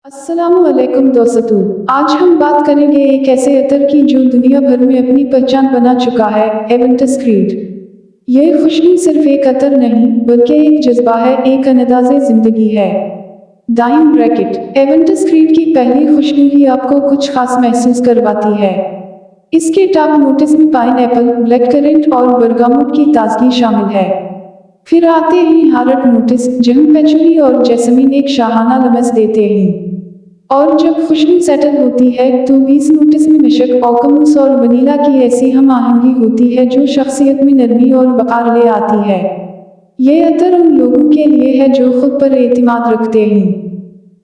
अस्सलामुअलैकुम दोस्तों, आज हम बात करेंगे एक ऐसे अतर की जो दुनिया भर में अपनी पहचान बना चुका है, एवेंटस क्रीड। यह खुशबू सिर्फ एक अतर नहीं बल्कि एक जज्बा है, एक अंदाज़े जिंदगी है। दाइन ब्रैकेट एवेंटस क्रीड की पहली खुशबू ही आपको कुछ खास महसूस करवाती है। इसके टॉप नोटिस में पाइनएप्पल, ब्लैक करेंट और बरगामुट की ताजगी शामिल है। फिर आते हैं हार्ट नोटिस, जहाँ पैचुली और जैस्मीन एक शाहाना लमस देते हैं। और जब खुशबू सेटल होती है तो 20 नोटिस में मशक, ऑकमूस और वनीला की ऐसी हम आहंगी होती है जो शख्सियत में नरमी और वक़ार ले आती है। ये अतर उन लोगों के लिए है जो खुद पर एतमाद रखते हैं,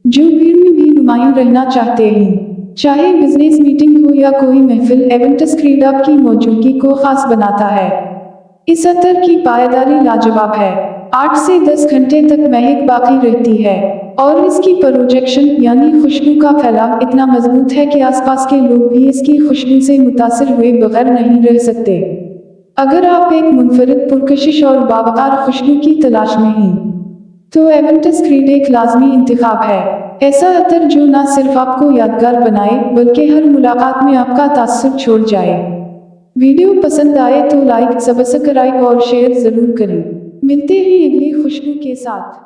जो भीड़ में भी नुमायां रहना चाहते हैं। चाहे बिजनेस मीटिंग हो या कोई महफिल, एवेंटस क्रीड आपकी मौजूदगी को खास बनाता है। इस अतर की पायदारी लाजवाब है। 8 से 10 घंटे तक महक बाकी रहती है और इसकी प्रोजेक्शन यानी खुशबू का फैलाव इतना मजबूत है कि आसपास के लोग भी इसकी खुशबू से मुतासिर हुए बगैर नहीं रह सकते। अगर आप एक मुनफरिद, पुरकशिश और बावकार खुशबू की तलाश में हैं, तो एवेंटस क्रीड एक लाजमी इंतखाब है। ऐसा अतर जो न सिर्फ आपको यादगार बनाए बल्कि हर मुलाकात में आपका तासुर छोड़ जाए। वीडियो पसंद आए तो लाइक, सब्सक्राइब और शेयर जरूर करें। मिलते हैं अगली खुशबू के साथ।